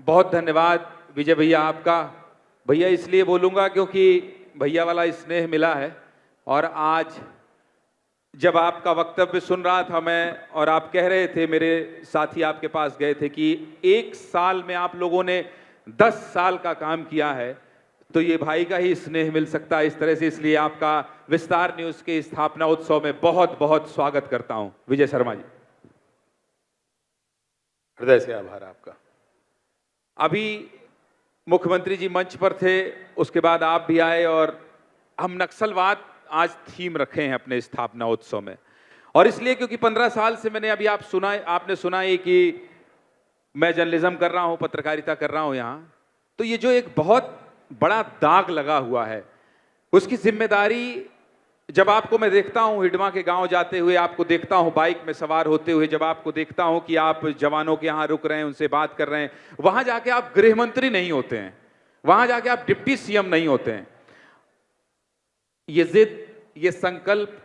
बहुत धन्यवाद विजय भैया आपका। भैया इसलिए बोलूँगा क्योंकि भैया वाला स्नेह मिला है। और आज जब आपका वक्तव्य सुन रहा था मैं, और आप कह रहे थे, मेरे साथी आपके पास गए थे कि 1 साल में आप लोगों ने 10 साल का काम किया है, तो ये भाई का ही स्नेह मिल सकता है इस तरह से। इसलिए आपका विस्तार न्यूज़ के स्थापना उत्सव में बहुत बहुत स्वागत करता हूं विजय शर्मा जी। हृदय से आभार आपका। अभी मुख्यमंत्री जी मंच पर थे, उसके बाद आप भी आए, और हम नक्सलवाद आज थीम रखे हैं अपने स्थापना उत्सव में। और इसलिए क्योंकि 15 साल से मैंने अभी आपने सुना ही कि मैं जर्नलिज्म कर रहा हूं, पत्रकारिता कर रहा हूं यहां, तो ये जो एक बहुत बड़ा दाग लगा हुआ है, उसकी जिम्मेदारी जब आपको मैं देखता हूं हिडमा के गांव जाते हुए, आपको देखता हूं बाइक में सवार होते हुए, जब आपको देखता हूं कि आप जवानों के यहां रुक रहे हैं, उनसे बात कर रहे हैं, वहां जाके आप गृह मंत्री नहीं होते हैं, वहां जाके आप डिप्टी सीएम नहीं होते हैं। ये जिद, ये संकल्प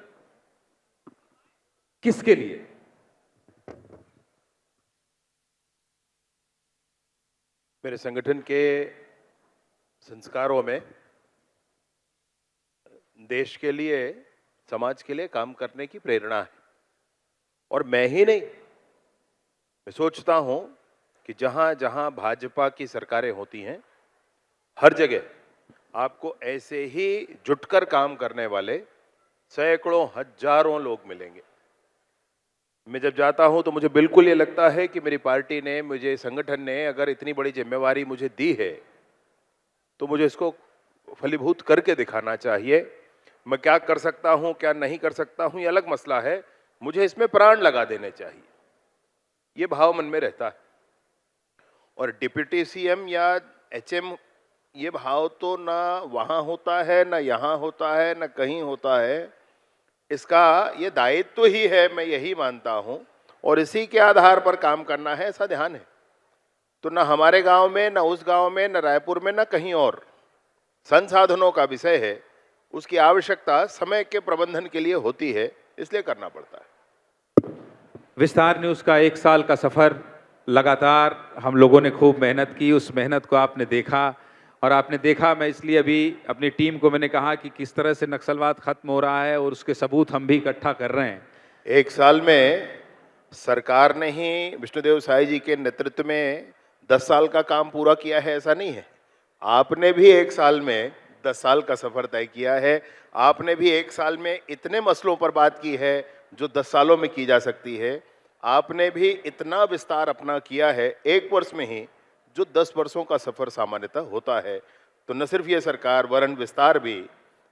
किसके लिए? मेरे संगठन के संस्कारों में देश के लिए, समाज के लिए काम करने की प्रेरणा है। और मैं ही नहीं, मैं सोचता हूं कि जहां जहां भाजपा की सरकारें होती हैं, हर जगह आपको ऐसे ही जुटकर काम करने वाले सैकड़ों हजारों लोग मिलेंगे। मैं जब जाता हूं तो मुझे बिल्कुल ये लगता है कि मेरी पार्टी ने, मुझे संगठन ने अगर इतनी बड़ी जिम्मेवारी मुझे दी है तो मुझे इसको फलीभूत करके दिखाना चाहिए। मैं क्या कर सकता हूं, क्या नहीं कर सकता हूं, ये अलग मसला है, मुझे इसमें प्राण लगा देने चाहिए, ये भाव मन में रहता है। और डिप्टी सीएम या एचएम, ये भाव तो ना वहां होता है, ना यहां होता है, ना कहीं होता है। इसका ये दायित्व ही है, मैं यही मानता हूं, और इसी के आधार पर काम करना है, ऐसा ध्यान है। तो ना हमारे गांव में, ना उस गांव में, ना रायपुर में, ना कहीं और, संसाधनों का विषय है, उसकी आवश्यकता समय के प्रबंधन के लिए होती है, इसलिए करना पड़ता है। विस्तार न्यूज़ का 1 साल का सफर, लगातार हम लोगों ने खूब मेहनत की, उस मेहनत को आपने देखा। और आपने देखा, मैं इसलिए अभी अपनी टीम को मैंने कहा कि किस तरह से नक्सलवाद खत्म हो रहा है, और उसके सबूत हम भी इकट्ठा कर रहे हैं। 1 साल में सरकार ने ही विष्णुदेव साय जी के नेतृत्व में 10 साल का काम पूरा किया है, ऐसा नहीं है। आपने भी 1 साल में 10 साल का सफर तय किया है। आपने भी 1 साल में इतने मसलों पर बात की है जो 10 सालों में की जा सकती है। आपने भी इतना विस्तार अपना किया है 1 वर्ष में ही, जो 10 वर्षों का सफर सामान्यतः होता है। तो न सिर्फ ये सरकार, वरन विस्तार भी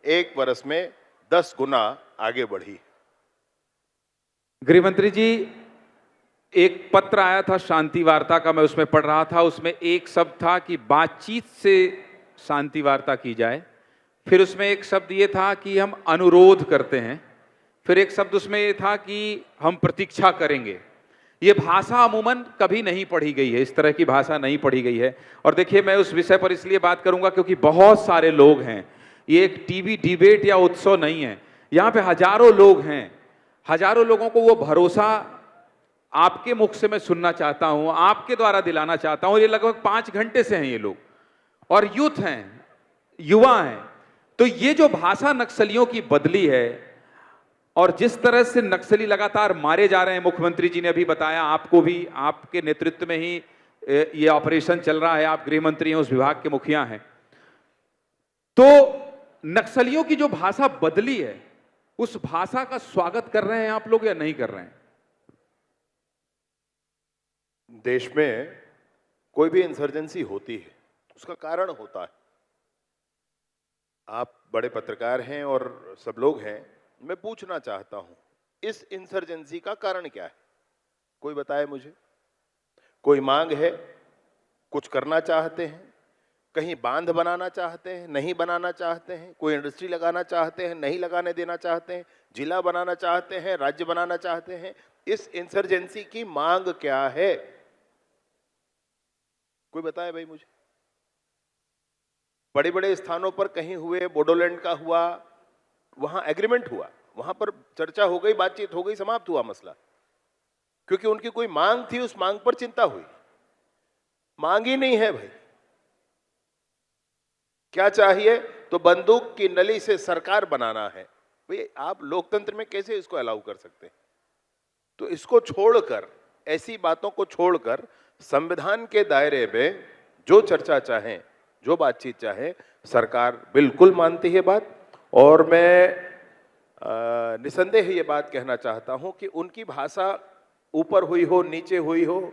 1 वर्ष में 10 गुना आगे बढ़ी। गृह मंत्री जी, एक पत्र आया था शांति वार्ता का, मैं उसमें पढ़ रहा था, उसमें एक शब्द था कि बातचीत से शांति वार्ता की जाए। फिर उसमें एक शब्द ये था कि हम अनुरोध करते हैं। फिर एक शब्द उसमें ये था कि हम प्रतीक्षा करेंगे। ये भाषा अमूमन कभी नहीं पढ़ी गई है, इस तरह की भाषा नहीं पढ़ी गई है। और देखिए, मैं उस विषय पर इसलिए बात करूंगा क्योंकि बहुत सारे लोग हैं, ये एक टीवी डिबेट या उत्सव नहीं है, यहाँ पे हजारों लोग हैं। हजारों लोगों को वो भरोसा आपके मुख से मैं सुनना चाहता हूं, आपके द्वारा दिलाना चाहता हूं। ये लगभग 5 घंटे से हैं ये लोग, और यूथ हैं, युवा हैं। तो ये जो भाषा नक्सलियों की बदली है, और जिस तरह से नक्सली लगातार मारे जा रहे हैं, मुख्यमंत्री जी ने अभी बताया, आपको भी, आपके नेतृत्व में ही ये ऑपरेशन चल रहा है, आप गृह मंत्री हैं, उस विभाग के मुखिया हैं। तो नक्सलियों की जो भाषा बदली है, उस भाषा का स्वागत कर रहे हैं आप लोग या नहीं कर रहे हैं? देश में कोई भी इंसर्जेंसी होती है, उसका कारण होता है। आप बड़े पत्रकार हैं और सब लोग हैं, मैं पूछना चाहता हूं, इस इंसर्जेंसी का कारण क्या है? कोई बताए मुझे। कोई मांग है, कुछ करना चाहते हैं, कहीं बांध बनाना चाहते हैं, नहीं बनाना चाहते हैं, कोई इंडस्ट्री लगाना चाहते हैं, नहीं लगाने देना चाहते हैं, जिला बनाना चाहते हैं, राज्य बनाना चाहते हैं। इस इंसर्जेंसी की मांग क्या है? कोई बताए भाई मुझे। बड़े बड़े स्थानों पर कहीं हुए, बोडोलैंड का हुआ, वहां एग्रीमेंट हुआ, वहां पर चर्चा हो गई, बातचीत हो गई, समाप्त हुआ मसला, क्योंकि उनकी कोई मांग थी, उस मांग पर चिंता हुई। मांगी नहीं है भाई। क्या चाहिए? तो बंदूक की नली से सरकार बनाना है। भाई आप लोकतंत्र में कैसे इसको अलाउ कर सकते हैं? तो इसको छोड़कर, ऐसी बातों को छोड़कर संविधान के दायरे में जो चर्चा चाहे, जो बातचीत चाहे, सरकार बिल्कुल मानती है बात। और मैं निसंदेह ये बात कहना चाहता हूं कि उनकी भाषा ऊपर हुई हो, नीचे हुई हो,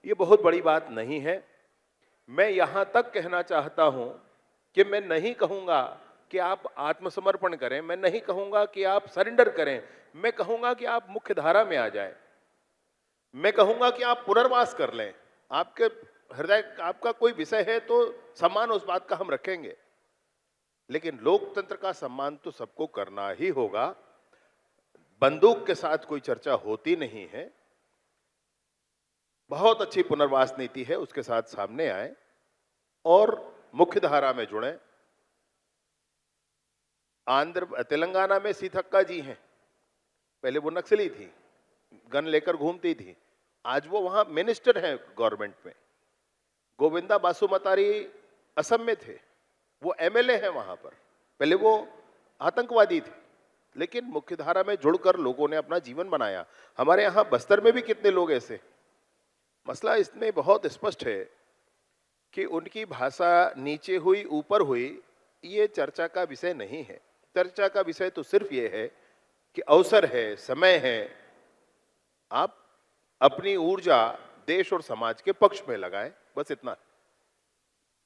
ये बहुत बड़ी बात नहीं है। मैं यहां तक कहना चाहता हूं कि मैं नहीं कहूंगा कि आप आत्मसमर्पण करें, मैं नहीं कहूंगा कि आप सरेंडर करें, मैं कहूंगा कि आप मुख्य धारा में आ जाएं। मैं कहूंगा कि आप पुनर्वास कर लें। आपके हृदय, आपका कोई विषय है तो सम्मान उस बात का हम रखेंगे, लेकिन लोकतंत्र का सम्मान तो सबको करना ही होगा। बंदूक के साथ कोई चर्चा होती नहीं है। बहुत अच्छी पुनर्वास नीति है, उसके साथ सामने आए और मुख्य धारा में जुड़े। तेलंगाना में सीथक्का जी हैं, पहले वो नक्सली थी, गन लेकर घूमती थी, आज वो वहां मिनिस्टर हैं गवर्नमेंट में। गोविंदा बासुमतारी असम में थे, वो एमएलए हैं वहां पर, पहले वो आतंकवादी थे, लेकिन मुख्यधारा में जुड़कर लोगों ने अपना जीवन बनाया। हमारे यहां बस्तर में भी कितने लोग ऐसे। मसला इसमें बहुत स्पष्ट है कि उनकी भाषा नीचे हुई ऊपर हुई, ये चर्चा का विषय नहीं है। चर्चा का विषय तो सिर्फ ये है कि अवसर है, समय है, आप अपनी ऊर्जा देश और समाज के पक्ष में लगाएं, बस इतना।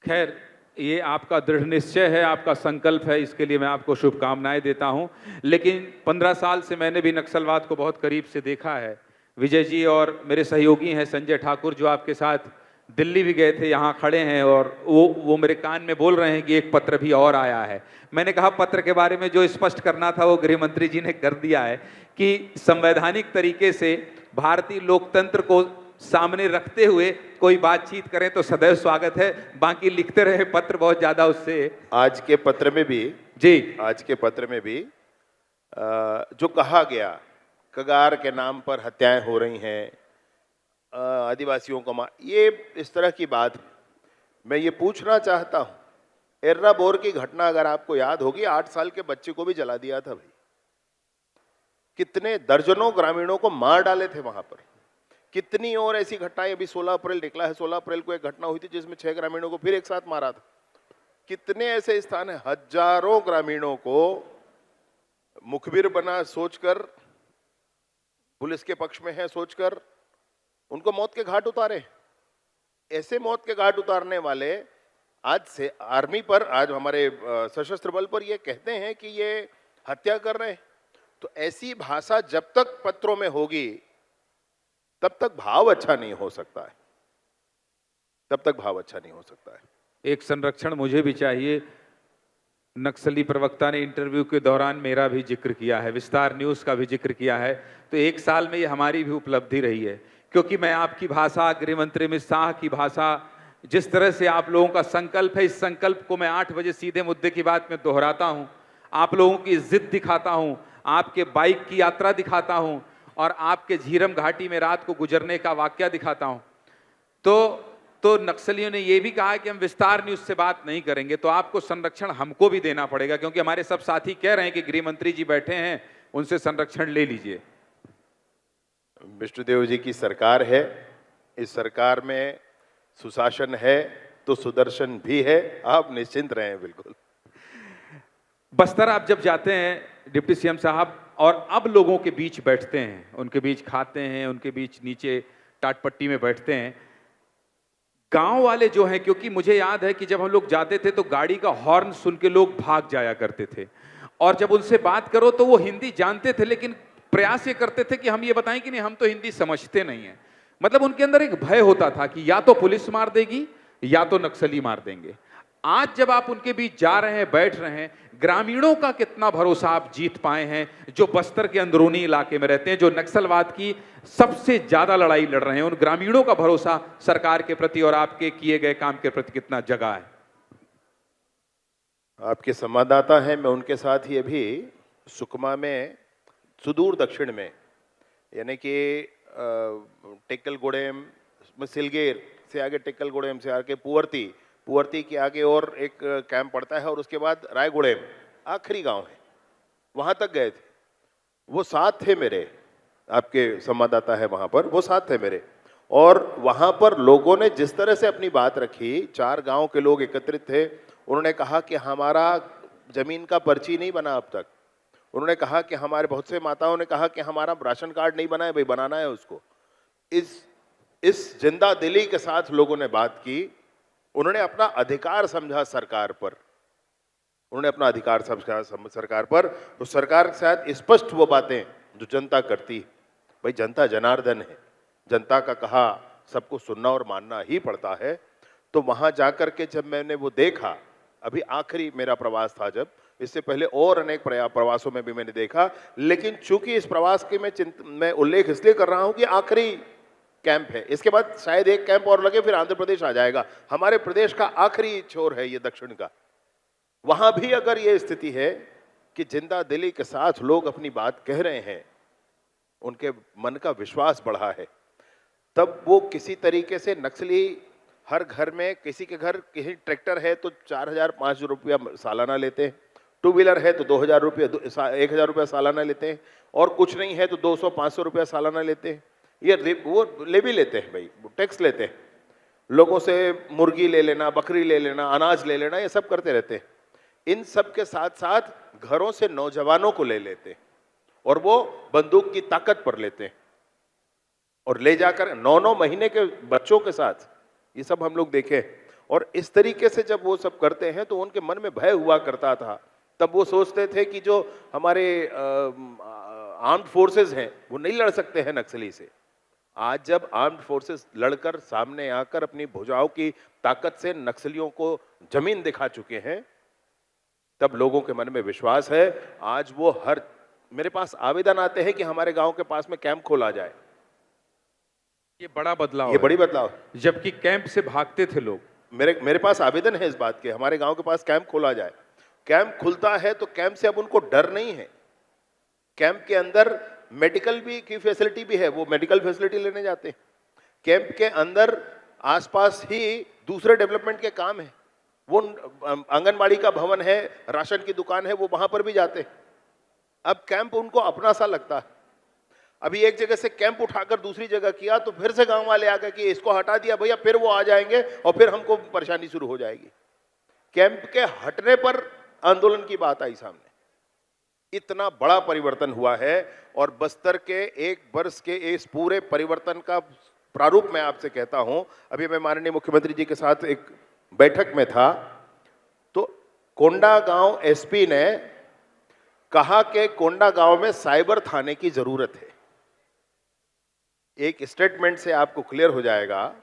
खैर, ये आपका दृढ़ निश्चय है, आपका संकल्प है, इसके लिए मैं आपको शुभकामनाएं देता हूं। लेकिन 15 साल से मैंने भी नक्सलवाद को बहुत करीब से देखा है। विजय जी और मेरे सहयोगी हैं संजय ठाकुर, जो आपके साथ दिल्ली भी गए थे, यहाँ खड़े हैं और वो मेरे कान में बोल रहे हैं कि एक पत्र भी और आया है। मैंने कहा पत्र के बारे में जो स्पष्ट करना था वो गृह मंत्री जी ने कर दिया है कि संवैधानिक तरीके से भारतीय लोकतंत्र को सामने रखते हुए कोई बातचीत करें तो सदैव स्वागत है। बाकी लिखते रहे पत्र, बहुत ज्यादा उससे। आज के पत्र में भी जी, आज के पत्र में भी जो कहा गया, कगार के नाम पर हत्याएं हो रही हैं, आदिवासियों को ये इस तरह की बात। मैं ये पूछना चाहता हूं, एर्रा बोर की घटना अगर आपको याद होगी, 8 साल के बच्चे को भी जला दिया था भाई। कितने दर्जनों ग्रामीणों को मार डाले थे वहां पर। कितनी और ऐसी घटनाएं, अभी 16 अप्रैल निकला है, 16 अप्रैल को एक घटना हुई थी जिसमें 6 ग्रामीणों को फिर एक साथ मारा था। कितने ऐसे स्थान है, हजारों ग्रामीणों को मुखबिर बना सोचकर, पुलिस के पक्ष में है सोचकर उनको मौत के घाट उतारे। ऐसे मौत के घाट उतारने वाले आज से आर्मी पर, आज हमारे सशस्त्र बल पर ये कहते हैं कि ये हत्या कर रहे हैं। तो ऐसी भाषा जब तक पत्रों में होगी तब तक भाव अच्छा नहीं हो सकता है, तब तक भाव अच्छा नहीं हो सकता है। एक संरक्षण मुझे भी चाहिए। नक्सली प्रवक्ता ने इंटरव्यू के दौरान मेरा भी जिक्र किया है, विस्तार न्यूज़ का भी जिक्र किया है। तो 1 साल में ये हमारी भी उपलब्धि रही है, क्योंकि मैं आपकी भाषा, गृह मंत्री अमित शाह की भाषा, जिस तरह से आप लोगों का संकल्प है, इस संकल्प को मैं 8 बजे सीधे मुद्दे की बात में दोहराता हूं। आप लोगों की जिद दिखाता हूं, आपके बाइक की यात्रा दिखाता हूं और आपके झीरम घाटी में रात को गुजरने का वाकया दिखाता हूं। तो नक्सलियों ने यह भी कहा कि हम विस्तार न्यूज़ से बात नहीं करेंगे। तो आपको संरक्षण हमको भी देना पड़ेगा, क्योंकि हमारे सब साथी कह रहे हैं कि गृह मंत्री जी बैठे हैं, उनसे संरक्षण ले लीजिए। विष्णुदेव जी की सरकार है, इस सरकार में सुशासन है तो सुदर्शन भी है, आप निश्चिंत रहें। बिल्कुल। बस्तर आप जब जाते हैं डिप्टी सीएम साहब, और अब लोगों के बीच बैठते हैं, उनके बीच खाते हैं, उनके बीच नीचे टाटपट्टी में बैठते हैं, गांव वाले जो हैं, क्योंकि मुझे याद है कि जब हम लोग जाते थे तो गाड़ी का हॉर्न सुन के लोग भाग जाया करते थे, और जब उनसे बात करो तो वो हिंदी जानते थे, लेकिन प्रयास ये करते थे कि हम ये बताएं कि नहीं, हम तो हिंदी समझते नहीं है। मतलब उनके अंदर एक भय होता था कि या तो पुलिस मार देगी या तो नक्सली मार देंगे। आज जब आप उनके बीच जा रहे हैं, बैठ रहे हैं, ग्रामीणों का कितना भरोसा आप जीत पाए हैं, जो बस्तर के अंदरूनी इलाके में रहते हैं, जो नक्सलवाद की सबसे ज्यादा लड़ाई लड़ रहे हैं, उन ग्रामीणों का भरोसा सरकार के प्रति और आपके किए गए काम के प्रति कितना जगा है? आपके संवाददाता हैं, मैं उनके साथ ही अभी सुकमा में, सुदूर दक्षिण में, यानी कि टेक्कलगुडेम, सिलगेर, से आगे टिक्कलगुड़ेम से आगे पुवर्ती, पुवर्ती के आगे और एक कैंप पड़ता है और उसके बाद रायगुड़ेम आखिरी गांव है, वहां तक गए थे। वो साथ थे मेरे, आपके संवाददाता है वहां पर, वो साथ थे मेरे। और वहां पर लोगों ने जिस तरह से अपनी बात रखी, 4 गांव के लोग एकत्रित थे, उन्होंने कहा कि हमारा जमीन का पर्ची नहीं बना अब तक। उन्होंने कहा कि हमारे बहुत से माताओं ने कहा कि हमारा राशन कार्ड नहीं बना है, भाई बनाना है उसको। इस जिंदा दिली के साथ लोगों ने बात की। उन्होंने अपना अधिकार समझा सरकार पर, उन्होंने अपना अधिकार समझा सरकार पर। तो सरकार के साथ स्पष्ट वो बातें जो जनता करती है, भाई जनता जनार्दन है, जनता का कहा सबको सुनना और मानना ही पड़ता है। तो वहां जाकर के जब मैंने वो देखा, अभी आखिरी मेरा प्रवास था, जब इससे पहले और अनेक प्रवासों में भी मैंने देखा, लेकिन चूंकि इस प्रवास के मैं उल्लेख इसलिए कर रहा हूं कि आखिरी कैंप है, इसके बाद शायद एक कैंप और लगे, फिर आंध्र प्रदेश आ जाएगा। हमारे प्रदेश का आखिरी छोर है ये दक्षिण का। वहां भी अगर ये स्थिति है कि जिंदा दिली के साथ लोग अपनी बात कह रहे हैं, उनके मन का विश्वास बढ़ा है, तब वो किसी तरीके से नक्सली हर घर में, किसी के घर कहीं ट्रैक्टर है तो 4,000-5,000 रुपया सालाना लेते हैं, 2 व्हीलर है तो 2,000 रुपया 1,000 रुपया सालाना लेते हैं, और कुछ नहीं है तो 200-500 रुपया सालाना लेते हैं। ये वो ले भी लेते हैं भाई, टैक्स लेते हैं, लोगों से मुर्गी ले लेना, बकरी ले लेना, अनाज ले लेना, ये सब करते रहते हैं। इन सब के साथ साथ घरों से नौजवानों को ले लेते हैं और वो बंदूक की ताकत पर लेते हैं और ले जाकर 9-9 महीने के बच्चों के साथ, ये सब हम लोग देखे। और इस तरीके से जब वो सब करते हैं तो उनके मन में भय हुआ करता था। तब वो सोचते थे कि जो हमारे आर्म्ड फोर्सेस हैं वो नहीं लड़ सकते हैं नक्सली से। आज जब आर्म्ड फोर्सेस लड़कर सामने आकर अपनी भुजाओं की ताकत से नक्सलियों को जमीन दिखा चुके हैं, तब लोगों के मन में विश्वास है। आज वो मेरे पास आवेदन आते हैं कि हमारे गांव के पास में कैंप खोला जाए। ये बड़ा बदलाव ये बड़ी बदलाव, जबकि कैंप से भागते थे लोग। मेरे पास आवेदन है इस बात के, हमारे गांव के पास कैंप खोला जाए। कैंप खुलता है तो कैंप से अब उनको डर नहीं है। कैंप के अंदर मेडिकल भी की फैसिलिटी भी है, वो मेडिकल फैसिलिटी लेने जाते हैं। कैंप के अंदर आसपास ही दूसरे डेवलपमेंट के काम है, वो आंगनबाड़ी का भवन है, राशन की दुकान है, वो वहां पर भी जाते हैं। अब कैंप उनको अपना सा लगता है। अभी एक जगह से कैंप उठाकर दूसरी जगह किया तो फिर से गांव वाले आ गए कि इसको हटा दिया भैया, फिर वो आ जाएंगे और फिर हमको परेशानी शुरू हो जाएगी। कैंप के हटने पर आंदोलन की बात आई सामने। इतना बड़ा परिवर्तन हुआ है और बस्तर के 1 वर्ष के इस पूरे परिवर्तन का प्रारूप मैं आपसे कहता हूं। अभी मैं माननीय मुख्यमंत्री जी के साथ एक बैठक में था, तो कोंडागांव एसपी ने कहा कि कोंडागांव में साइबर थाने की जरूरत है। एक स्टेटमेंट से आपको क्लियर हो जाएगा,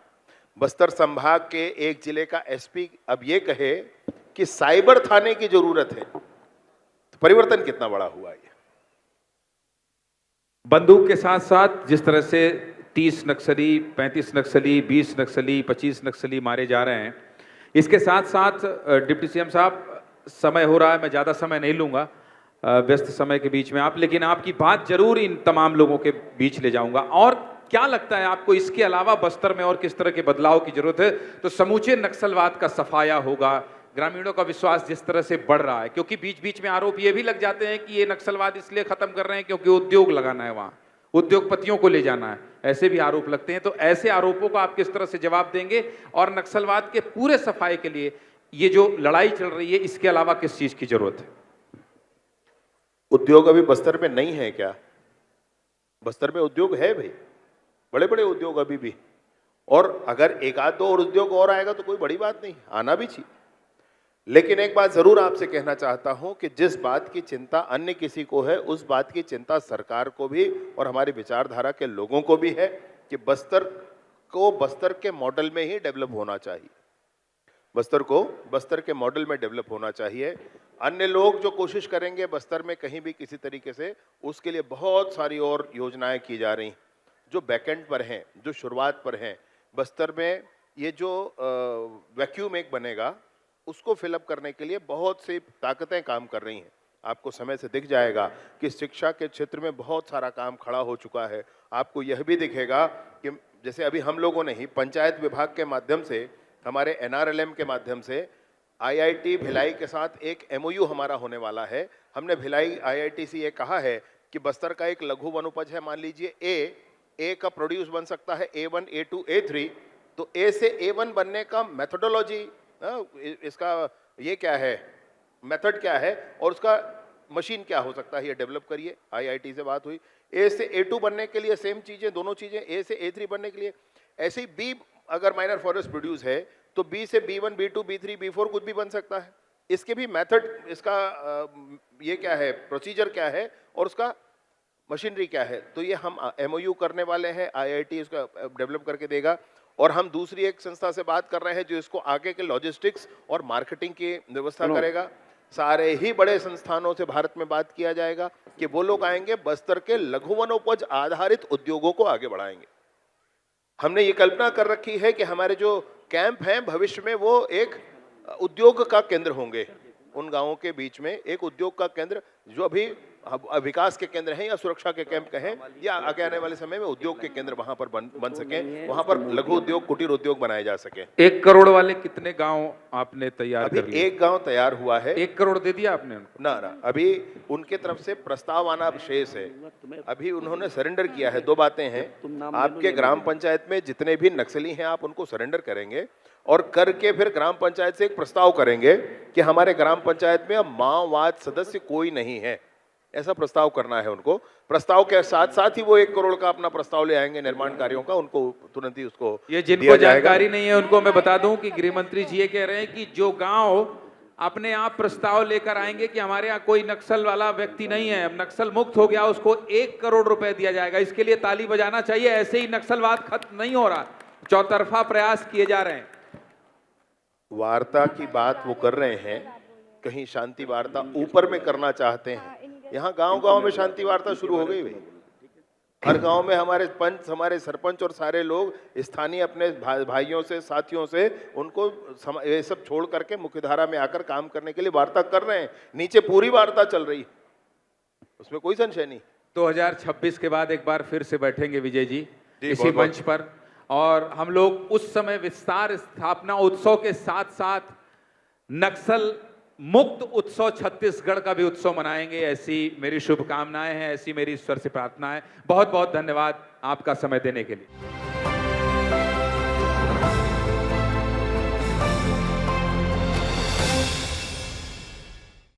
बस्तर संभाग के एक जिले का एसपी अब ये कहे कि साइबर थाने की जरूरत है, तो परिवर्तन कितना बड़ा हुआ ये। बंदूक के साथ साथ जिस तरह से 30 नक्सली, 35 नक्सली, 20 नक्सली, 25 नक्सली मारे जा रहे हैं, इसके साथ साथ डिप्टी सीएम साहब, समय हो रहा है, मैं ज़्यादा समय नहीं लूँगा व्यस्त समय के बीच में आप, लेकिन आपकी बात जरूर इन तमाम लोगों के बीच ले जाऊंगा। और क्या लगता है आपको, इसके अलावा बस्तर में और किस तरह के बदलाव की जरूरत है? तो समूचे नक्सलवाद का सफाया होगा, ग्रामीणों का विश्वास जिस तरह से बढ़ रहा है, क्योंकि बीच बीच में आरोप ये भी लग जाते हैं कि ये नक्सलवाद इसलिए खत्म कर रहे हैं क्योंकि उद्योग लगाना है, वहां उद्योगपतियों को ले जाना है, ऐसे भी आरोप लगते हैं। तो ऐसे आरोपों को आप किस तरह से जवाब देंगे? और नक्सलवाद के पूरे सफाई के लिए ये जो लड़ाई चल रही है, इसके अलावा किस चीज की जरूरत है? उद्योग अभी बस्तर में नहीं है क्या? बस्तर में उद्योग है भाई, बड़े बड़े उद्योग अभी भी, और अगर एक आध दो और उद्योग और आएगा तो कोई बड़ी बात नहीं, आना भी चाहिए। लेकिन एक बात जरूर आपसे कहना चाहता हूं कि जिस बात की चिंता अन्य किसी को है, उस बात की चिंता सरकार को भी और हमारी विचारधारा के लोगों को भी है कि बस्तर को बस्तर के मॉडल में ही डेवलप होना चाहिए। बस्तर को बस्तर के मॉडल में डेवलप होना चाहिए। अन्य लोग जो कोशिश करेंगे बस्तर में कहीं भी किसी तरीके से, उसके लिए बहुत सारी और योजनाएं की जा रही, जो बैकएंड पर हैं, जो शुरुआत पर हैं। बस्तर में ये जो वैक्यूम एक बनेगा, उसको फिलअप करने के लिए बहुत सी ताकतें काम कर रही हैं। आपको समय से दिख जाएगा कि शिक्षा के क्षेत्र में बहुत सारा काम खड़ा हो चुका है। आपको यह भी दिखेगा कि जैसे अभी हम लोगों ने ही पंचायत विभाग के माध्यम से, हमारे एनआरएलएम के माध्यम से आईआईटी भिलाई के साथ एक एमओयू हमारा होने वाला है। हमने भिलाई आईआईटी से ये कहा है कि बस्तर का एक लघु वनोपज है, मान लीजिए ए का प्रोड्यूस बन सकता है A1, A2, A3, तो ए से A1 बनने का मेथोडोलॉजी, इसका ये क्या है, मेथड क्या है और उसका मशीन क्या हो सकता है, ये डेवलप करिए। आईआईटी से बात हुई। ए से A2 बनने के लिए सेम चीजें, दोनों चीजें, ए से A3 बनने के लिए। ऐसे ही बी अगर माइनर फॉरेस्ट प्रोड्यूस है तो बी से B1, B2, B3, B4 कुछ भी बन सकता है। इसके भी मेथड, इसका ये क्या है, प्रोसीजर क्या है और उसका मशीनरी क्या है, तो ये हम एमओयू करने वाले हैं। आईआईटी इसका डेवलप करके देगा और हम दूसरी एक संस्था से बात कर रहे हैं जो इसको आगे के लॉजिस्टिक्स और मार्केटिंग की व्यवस्था करेगा। सारे ही बड़े संस्थानों से भारत में बात किया जाएगा कि वो लोग आएंगे, बस्तर के लघु वनोपज आधारित उद्योगों को आगे बढ़ाएंगे। हमने ये कल्पना कर रखी है कि हमारे जो कैंप हैं भविष्य में वो एक उद्योग का केंद्र होंगे। उन गांवों के बीच में एक उद्योग का केंद्र, जो अभी विकास के केंद्र हैं या सुरक्षा के कैंप कहें, या आगे आने वाले समय में उद्योग के केंद्र वहां पर बन सके, वहां पर लघु उद्योग, कुटीर उद्योग बनाए जा सके। 1 करोड़ वाले कितने गांव आपने तैयार अभी कर लिए? एक गांव तैयार हुआ है। 1 करोड़ दे दिया आपने उनको? ना, अभी उनके तरफ से प्रस्ताव आना शेष है। अभी उन्होंने सरेंडर किया है। 2 बातें हैं, आपके ग्राम पंचायत में जितने भी नक्सली हैं आप उनको सरेंडर करेंगे और करके फिर ग्राम पंचायत से एक प्रस्ताव करेंगे कि हमारे ग्राम पंचायत में अब माओवाद सदस्य कोई नहीं है, ऐसा प्रस्ताव करना है उनको। प्रस्ताव के साथ साथ ही वो 1 करोड़ का अपना प्रस्ताव ले आएंगे निर्माण कार्यों का, उनको तुरंत ही उसको ये जिनको जानकारी नहीं है उनको मैं बता दूं कि गृह मंत्री जी ये कह रहे हैं कि जो गांव अपने आप प्रस्ताव लेकर आएंगे कि हमारे यहाँ कोई नक्सल वाला व्यक्ति नहीं है, अब नक्सल मुक्त हो गया, उसको 1 करोड़ रुपए दिया जाएगा। इसके लिए ताली बजाना चाहिए। ऐसे ही नक्सलवाद खत्म नहीं हो रहा, चौतरफा प्रयास किए जा रहे हैं। वार्ता की बात वो कर रहे हैं, कहीं शांति वार्ता ऊपर में करना चाहते हैं। यहाँ गांव-गांव में शांति वार्ता शुरू हो गई भाई। हर गांव में हमारे पंच, हमारे सरपंच और सारे लोग स्थानीय अपने भाइयों से, साथियों से, उनको ये सब छोड़ करके मुख्यधारा में आकर काम करने के लिए वार्ता कर रहे हैं। नीचे पूरी वार्ता चल रही, उसमें कोई संशय नहीं। 2026 के बाद एक बार फिर से बैठेंगे विजय जी इसी बहुत मंच पर, और हम लोग उस समय विस्तार स्थापना उत्सव के साथ साथ नक्सल मुक्त उत्सव छत्तीसगढ़ का भी उत्सव मनाएंगे। ऐसी मेरी शुभकामनाएं हैं, ऐसी मेरी ईश्वर से प्रार्थना है। बहुत बहुत धन्यवाद आपका समय देने के लिए।